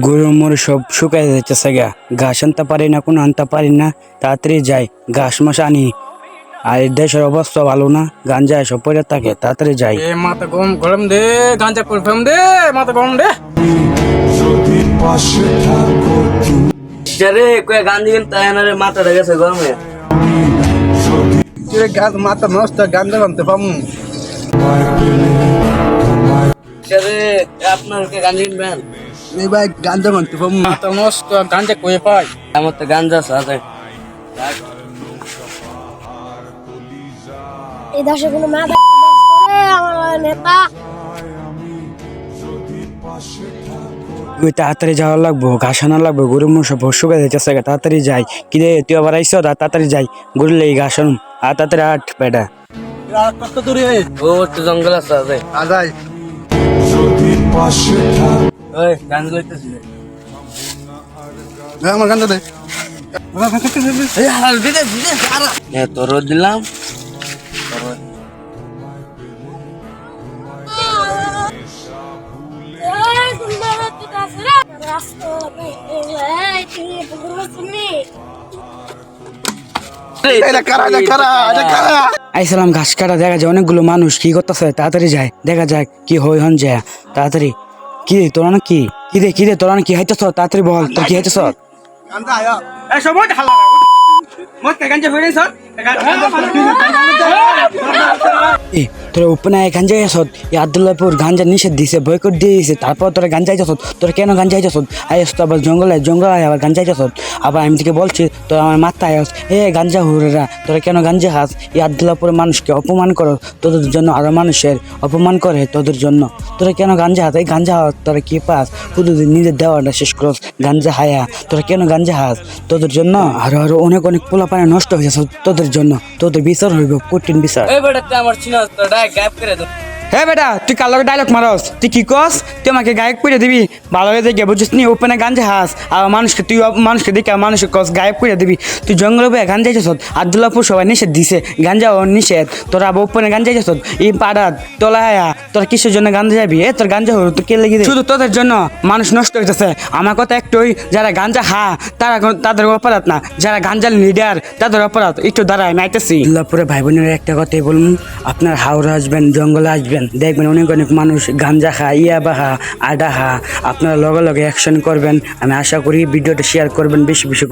গরু মরু সব শুকাই যাচ্ছে গা, ঘাস আনতে পারি না, কোনো আনতে পারি না। তাড়াতাড়ি যাই ঘাস মাস আনি। আর এই দেশের অবস্থা ভালো না, গাঞ্জা সব পড়ে থাকে, তাড়াতাড়ি যাই। এ মাথা গরম গরম দে, গাঁজা করে ফেম দে, মাথা গরম দে। রে কয়ে গান্ধী কিন্তু এনারে মাথাটা গেছে গরমে। তুই গাছ মাথা নষ্ট গাঁজা বানতে পামু। রে আপনার কে গান্ধী কিনবেন? এই ভাই গাঁজা বানতে পামু। মাথা নষ্ট গাঁজা কয়ে পাই। আমার তো গাঞ্জা আছে। এই দেশে কোনো মাথা আমার নেতা ওই তাড়াতাড়ি যাওয়া লাগবো, ঘাস আনা লাগবো, গরু মরু সব শুকাই যাচ্ছে গা, তাড়াতাড়ি যাই। কি রে তুই আবার আইসো? তাড়াতাড়ি যাই, গরু লেই ঘাস আনুম। আর তাড়াতাড়ি আট বেটা। কত দূরে ও একটু জঙ্গল আছে। আজাই ওই গাঞ্জা লইতেছি। আমার গাঁজা দে। তোর দিলাম। আইসালাম ঘাস কাটা, দেখা যায় অনেকগুলো মানুষ কি করতেছে, তাড়াতাড়ি যায়, দেখা যাক কি হই হন যায়। তাড়াতাড়ি কি রে তোরা না কি রে তোরা না কি হাইতেছ? তাড়াতাড়ি বল তোর কি হাইতেছ? গাঁজা আয়া এই সময় হালা মত গাঁজা ফেরে স্যার এ তোরা উপনে গাঞ্জা আইসত, এই আব্দুল্লাহপুর গাঞ্জা নিষেধ দিছে, বয়কট দিয়ে দিছে, তারপর তোরা গাঞ্জা আইসত। তোরা কেন গাঞ্জা আইসত? আইস তো আবার জঙ্গলে আবার গাঞ্জা আইসত। আবার আমি থেকে বলছি তোরা আমার মাথা আইস, গাঞ্জা হুরেরা তোরা কেন গাঞ্জা খাস? এই আব্দুল্লাহপুরের মানুষকে অপমান করো, তোদের জন্য আরো মানুষের অপমান করে তোদের জন্য। তোরা কেন গাঞ্জা হাস? এই গাঞ্জা হাস তোরা কি পাস? প্রতিদিন নিজের দেওয়াটা শেষ করস গাঞ্জা হায়া। তোরা কেন গাঞ্জা হাস? তোদের জন্য আরো অনেক পোলা পানি নষ্ট হয়েছে তোদের জন্য। তোদের বিচার হইব, কঠিন বিচার। এই বেটা তুই আমার চিনা তো ডাইরেক্ট গায়েব করে দে। হ্যাঁ বেটা, তুই কার লগে ডায়লগ মারস? তুই কি কস? তুই আমাকে গায়ক করে দিবি? ভালো হয়ে দেখে বুঝছিস নি ওপেনে গাঞ্জা হাস, আর মানুষকে দেখে মানুষকে কস গায়ক করে দিবি? তুই জঙ্গলে বয়ে গাঞ্জা যাইছ, আব্দুল্লাহপুর সবাই নিষেধ দিছে, গাঞ্জা ও নিষেধ। তোরা আবার ওপেনে গাঞ্জা যাইছ, এই পাড়াত তোলা হায়া তোরা কিসের জন্য গাঞ্জা যাবি? তোর গাঞ্জা হলো তো কে লেগে দে? শুধু তোদের জন্য মানুষ নষ্ট হইতেছে। আমার কথা একটুই, যারা গাঞ্জা তাদের অপরাধ না, যারা গাঞ্জার লিডার তাদের অপরাধ। একটু দাঁড়ায় আমি আইতেছি। আব্দুল্লাহপুরের ভাই বোনের একটা কথাই বলুন, আপনার হাওড়া আসবেন, জঙ্গলে আসবেন, দেখবেন অনেক মানুষ গাঞ্জা খায়, ইয়াবা খা, আডা খা। আপনারা লগে অ্যাকশন করবেন। আমি আশা করি ভিডিওটা শেয়ার করবেন বেশি বেশি।